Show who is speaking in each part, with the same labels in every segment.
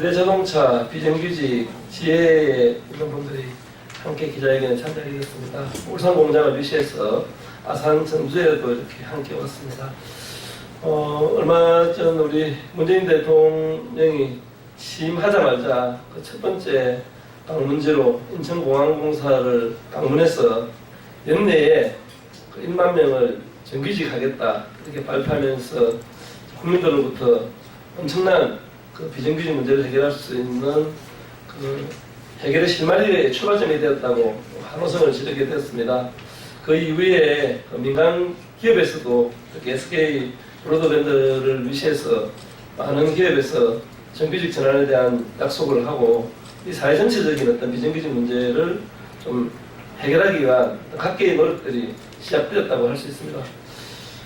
Speaker 1: 현대자동차, 비정규직, 지혜의 이런 분들이 함께 기자회견에 참여하게 됐습니다. 울산 공장을 위시해서 아산 전주에도 이렇게 함께 왔습니다. 얼마 전 우리 문재인 대통령이 취임하자마자 그 첫 번째 방문지로 인천공항공사를 방문해서 연내에 그 1만 명을 정규직 하겠다 이렇게 발표하면서 국민들로부터 엄청난 그 비정규직 문제를 해결할 수 있는 그 해결의 실마리의 출발점이 되었다고 환호성을 지르게 되었습니다. 그 이후에 그 민간 기업에서도 특히 SK 브로드밴드를 위시해서 많은 기업에서 정규직 전환에 대한 약속을 하고 이 사회 전체적인 어떤 비정규직 문제를 좀 해결하기 위한 각계의 노력들이 시작되었다고 할 수 있습니다.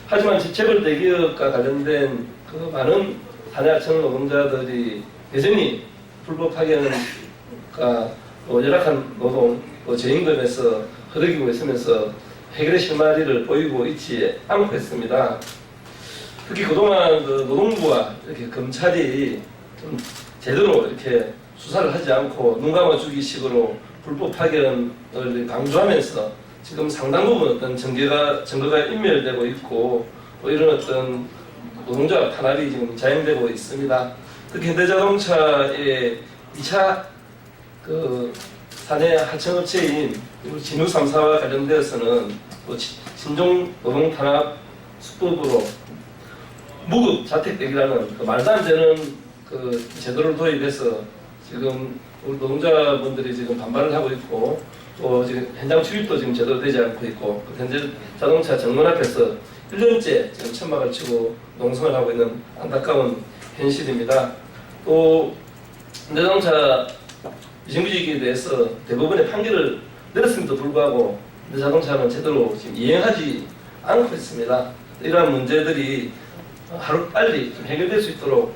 Speaker 1: 하지만 재벌 대기업과 관련된 그 많은 산하청 노동자들이 여전히 불법 파견과 열악한 노동, 저임금에서 허덕이고 있으면서 해결의 실마리를 보이고 있지 않고 있습니다. 특히 그동안 그 노동부와 이렇게 검찰이 좀 제대로 이렇게 수사를 하지 않고 눈 감아주기 식으로 불법 파견을 강조하면서 지금 상당 부분 어떤 증거가 인멸되고 있고 또 이런 어떤 노동자 탄압이 지금 자행되고 있습니다. 특히 현대자동차의 2차 그 사내 하청업체인 진우 3사와 관련되어서는 또 신종 노동 탄압 수법으로 무급 자택대기라는 그 말도 안 되는 그 제도를 도입해서 지금 우리 노동자분들이 지금 반발을 하고 있고 또 지금 현장 출입도 지금 제대로 되지 않고 있고 현재 자동차 정문 앞에서 1년째 지금 천막을 치고 농성을 하고 있는 안타까운 현실입니다. 또 현대자동차 비정규직에 대해서 대부분의 판결을 내렸음에도 불구하고 현대자동차는 제대로 지금 이행하지 않고 있습니다. 이러한 문제들이 하루 빨리 좀 해결될 수 있도록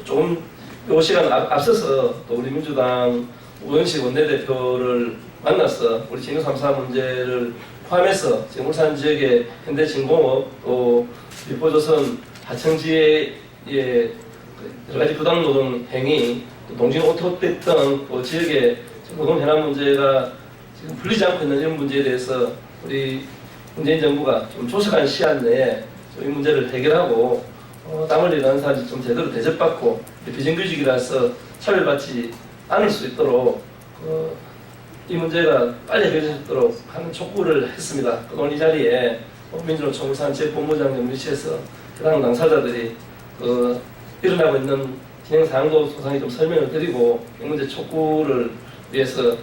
Speaker 1: 조금 요 시간 앞서서 또 우리 민주당 우영식 원내대표를 만나서 우리 진우 3사 문제를 포함해서 지금 울산 지역의 현대진공업 또 밀포조선 하청지의 여러 가지 부당노동 행위 또 동진 오토백 등 지역의 노동 현안 문제가 지금 풀리지 않고 있는 이런 문제에 대해서 우리 문재인 정부가 좀 조속한 시한 내에 이 문제를 해결하고 땀 흘리는 사람이 좀 제대로 대접받고 비정규직이라서 차별받지 않을 수 있도록 이 문제가 빨리 해결될 수 있도록 하는 촉구를 했습니다. 오늘 이 자리에 민주노총 총울산 지역본부장님 위시해서 해당 당사자들이 일어나고 있는 진행 사항도 소상히 좀 설명을 드리고 이 문제 촉구를 위해서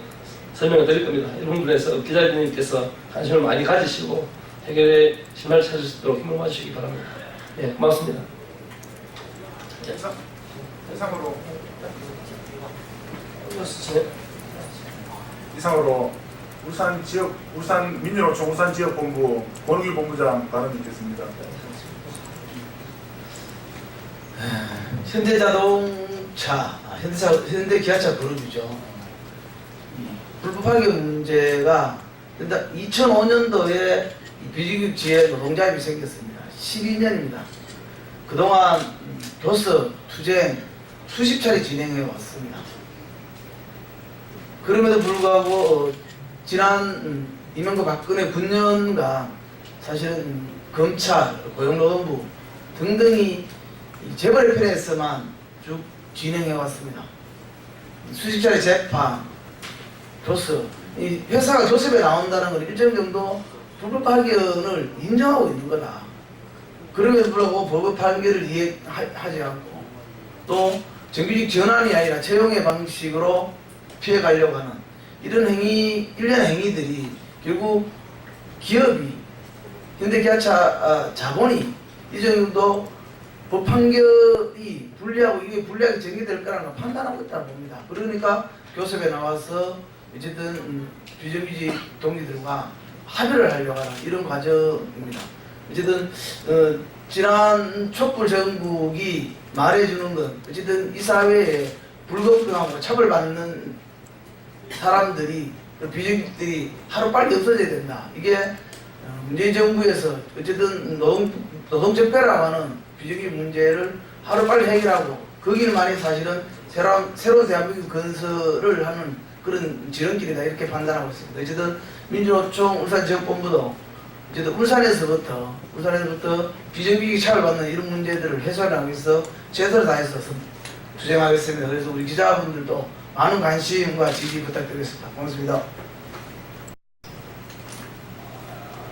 Speaker 1: 설명을 드릴 겁니다. 이런 부분에서 기자님께서 관심을 많이 가지시고 해결의 실마리를 찾을 수 있도록 힘을 모아주시기 바랍니다. 예, 고맙습니다.
Speaker 2: 이상으로 울산 민주노총 울산 지역본부 권우길 본부장 발언 듣겠습니다.
Speaker 3: 현대자동차, 현대기아차 그룹이죠. 불법 파견 문제가 2005년도에 비정규직지에 노동자협이 생겼습니다. 12년입니다. 그동안 교섭, 투쟁 수십 차례 진행해 왔습니다. 그럼에도 불구하고 지난 이명박 박근혜 9년간 사실은 검찰, 고용노동부 등등이 재벌의 편에서만 쭉 진행해 왔습니다. 수십 차례 재판, 교섭, 이 회사가 교섭에 나온다는 건 일정 정도 불법 파견을 인정하고 있는 거다. 그럼에도 불구하고 불법 판결을 이해하지 않고 또 정규직 전환이 아니라 채용의 방식으로 피해가려고 하는 이런 행위, 일련의 행위들이 결국 기업이 현대기아차 자본이 이 정도 법 판결이 불리하고 이게 불리하게 전개될 거라는 걸 판단하고 있다고 봅니다. 그러니까 교섭에 나와서 어쨌든 비정규직 동기들과 합의를 하려고 하는 이런 과정입니다. 어쨌든 지난 촛불 정국이 말해주는 건 어쨌든 이 사회에 불공평하고 차별받는 사람들이 비정규직들이 하루빨리 없어져야 된다. 이게 문재인 정부에서 어쨌든 노동적폐라고 하는 비정규직 문제를 하루빨리 해결하고 거기만이 사실은 새로운 대한민국 건설을 하는 그런 지름길이다 이렇게 판단하고 있습니다. 어쨌든 민주노총 울산지역본부도 어쨌든 울산에서부터 비정규직 차별받는 이런 문제들을 해소하기 위해서 최선을 다해서 투쟁하겠습니다. 그래서 우리 기자분들도 많은 관심과 지지 부탁드리겠습니다. 고맙습니다.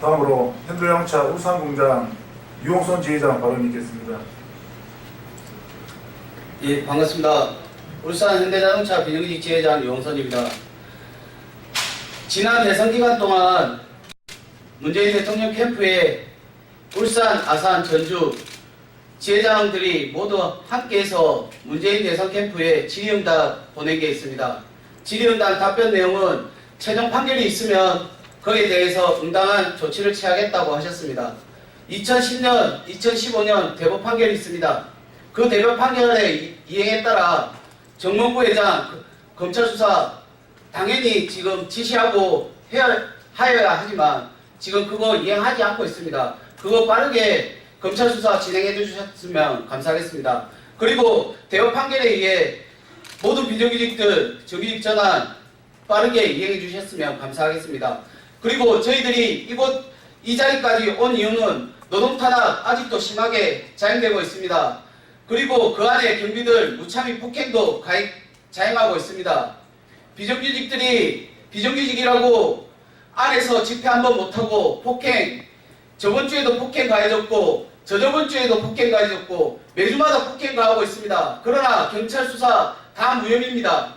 Speaker 2: 다음으로 현대자동차 울산공장 유홍선 지회장 발언이 있겠습니다.
Speaker 4: 예, 반갑습니다. 울산 현대자동차 비정규직 지회장 유홍선입니다. 지난 대선 기간 동안 문재인 대통령 캠프에 울산, 아산, 전주 지회장들이 모두 함께해서 문재인 대선 캠프에 질의응답 보낸 게 있습니다. 질의응답 답변 내용은 최종 판결이 있으면 거기에 대해서 응당한 조치를 취하겠다고 하셨습니다. 2010년, 2015년 대법 판결이 있습니다. 그 대법 판결의 이행에 따라 정몽구 회장 검찰 수사 당연히 지금 지시하고 하여야 하지만 지금 그거 이행하지 않고 있습니다. 그거 빠르게 검찰 수사 진행해 주셨으면 감사하겠습니다. 그리고 대법 판결에 의해 모든 비정규직들 정규직 전환 빠르게 이행해 주셨으면 감사하겠습니다. 그리고 저희들이 이 자리까지 온 이유는 노동 탄압 아직도 심하게 자행되고 있습니다. 그리고 그 안에 경비들 무참히 폭행도 자행하고 있습니다. 비정규직들이 비정규직이라고 안에서 집회 한번 못하고 폭행, 저번 주에도 폭행 가해졌고 저저번 주에도 폭행 가해졌고 매주마다 폭행 가하고 있습니다. 그러나 경찰 수사 다 무혐의입니다.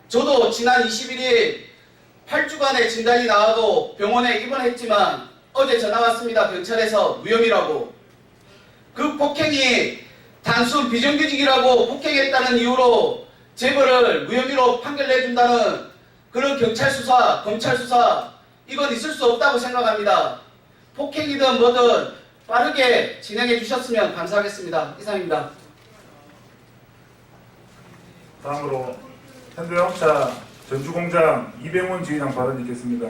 Speaker 4: 저도 지난 21일 8주간의 진단이 나와도 병원에 입원했지만 어제 전화 왔습니다. 경찰에서 무혐의라고. 그 폭행이 단순 비정규직이라고 폭행했다는 이유로 재벌을 무혐의로 판결내준다는 그런 경찰 수사, 검찰 수사 이건 있을 수 없다고 생각합니다. 폭행이든 뭐든 빠르게 진행해 주셨으면 감사하겠습니다. 이상입니다.
Speaker 2: 다음으로 현대자동차 전주공장 이병훈 지회장 발언이 있겠습니다.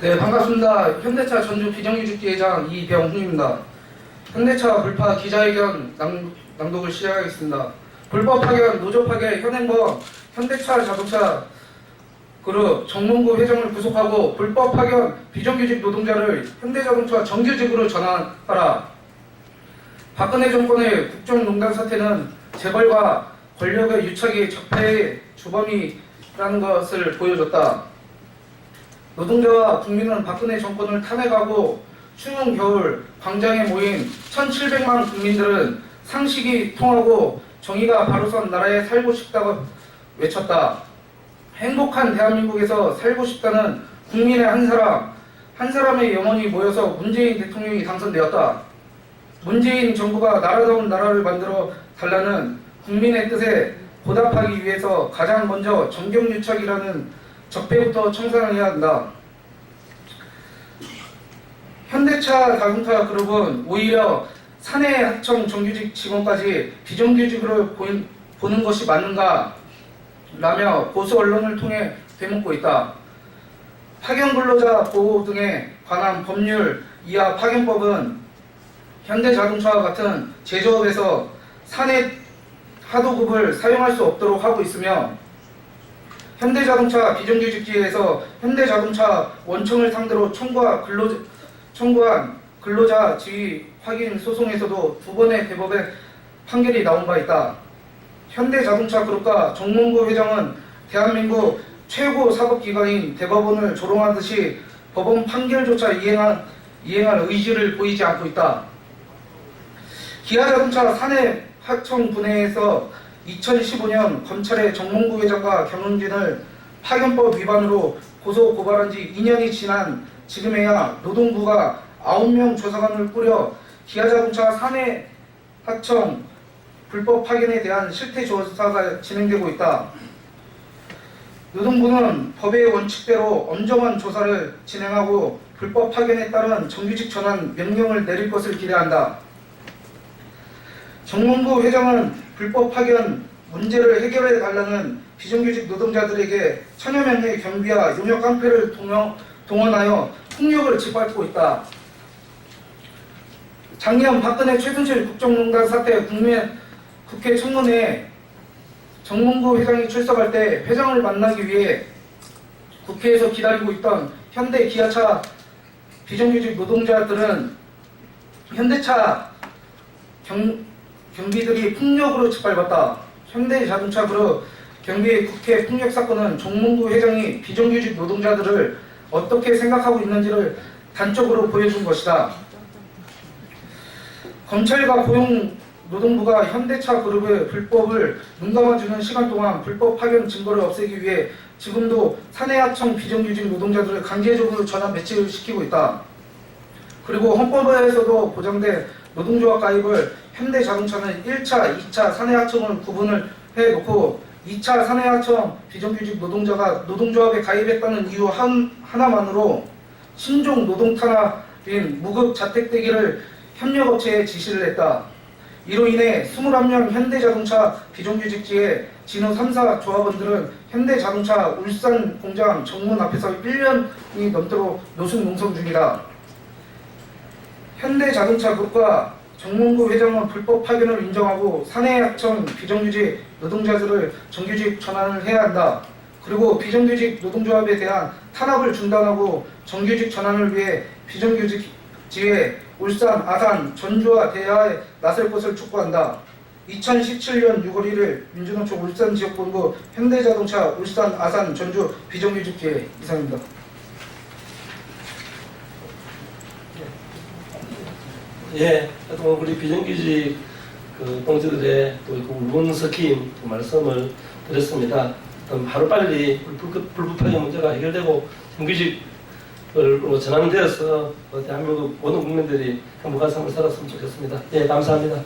Speaker 5: 네, 반갑습니다. 현대차 전주 비정규직 지회장 이병훈입니다. 현대차 불파 기자회견 낭독을 시작하겠습니다. 불법 파견, 노조 파견, 현행범, 현대차 자동차 그룹 정몽구 회장을 구속하고 불법 파견 비정규직 노동자를 현대자동차 정규직으로 전환하라. 박근혜 정권의 국정농단 사태는 재벌과 권력의 유착이 적폐의 주범이라는 것을 보여줬다. 노동자와 국민은 박근혜 정권을 탄핵하고 추운 겨울 광장에 모인 1700만 국민들은 상식이 통하고 정의가 바로 선 나라에 살고 싶다고 외쳤다. 행복한 대한민국에서 살고 싶다는 국민의 한 사람의 영혼이 모여서 문재인 대통령이 당선되었다. 문재인 정부가 나라다운 나라를 만들어 달라는 국민의 뜻에 보답하기 위해서 가장 먼저 정경유착이라는 적폐부터 청산을 해야 한다. 현대차 자동차 그룹은 오히려 사내 하청 정규직 직원까지 비정규직으로 보는 것이 맞는가? 라며 보수 언론을 통해 되묻고 있다. 파견 근로자 보호 등에 관한 법률 이하 파견법은 현대자동차와 같은 제조업에서 사내 하도급을 사용할 수 없도록 하고 있으며 현대자동차 비정규직지에서 현대자동차 원청을 상대로 청구한 근로자 지위 확인 소송에서도 2번의 대법의 판결이 나온 바 있다. 현대자동차 그룹과 정몽구 회장은 대한민국 최고 사법기관인 대법원을 조롱하듯이 법원 판결조차 이행할 의지를 보이지 않고 있다. 기아자동차 사내 하청 분해에서 2015년 검찰의 정몽구 회장과 경영진을 파견법 위반으로 고소 고발한 지 2년이 지난 지금에야 노동부가 9명 조사관을 꾸려 기아자동차 사내 하청 불법 파견에 대한 실태 조사가 진행되고 있다. 노동부는 법의 원칙대로 엄정한 조사를 진행하고 불법 파견에 따른 정규직 전환 명령을 내릴 것을 기대한다. 정몽구 회장은 불법 파견 문제를 해결해 달라는 비정규직 노동자들에게 천여 명의 경비와 용역 깡패를 동원하여 폭력을 짓밟고 있다. 작년 박근혜 최순실 국정농단 사태 국회 청문회 정몽구 회장이 출석할 때 회장을 만나기 위해 국회에서 기다리고 있던 현대 기아차 비정규직 노동자들은 현대차 경비들이 폭력으로 짓밟았다. 현대자동차 그룹 경비 국회 폭력 사건은 정몽구 회장이 비정규직 노동자들을 어떻게 생각하고 있는지를 단적으로 보여준 것이다. 검찰과 고용노동부가 현대차 그룹의 불법을 눈감아주는 시간 동안 불법 파견 증거를 없애기 위해 지금도 사내하청 비정규직 노동자들을 강제적으로 전환 배치를 시키고 있다. 그리고 헌법에서도 보장된 노동조합 가입을 현대자동차는 1차, 2차 사내하청을 구분을 해놓고 2차 사내하청 비정규직 노동자가 노동조합에 가입했다는 이유 하나만으로 신종 노동탄압인 무급 자택대기를 협력업체에 지시를 했다. 이로 인해 21명 현대자동차 비정규직지의 진호 3사 조합원들은 현대자동차 울산 공장 정문 앞에서 1년이 넘도록 노숙 농성 중이다. 현대자동차 그룹과 정몽구 회장은 불법 파견을 인정하고 사내하청 비정규직 노동자들을 정규직 전환을 해야 한다. 그리고 비정규직 노동조합에 대한 탄압을 중단하고 정규직 전환을 위해 비정규직지회 울산, 아산, 전주와 대하에 나설 것을 촉구한다. 2017년 6월 1일 민주노총 울산지역본부 현대자동차 울산, 아산, 전주 비정규직지회 이상입니다.
Speaker 1: 예, 또 우리 비정규직 동지들의 또 울분 섞인 말씀을 드렸습니다. 하루빨리 불법 파견 문제가 해결되고 정규직으로 전환되어서 대한민국 모든 국민들이 행복한 삶을 살았으면 좋겠습니다. 예, 감사합니다.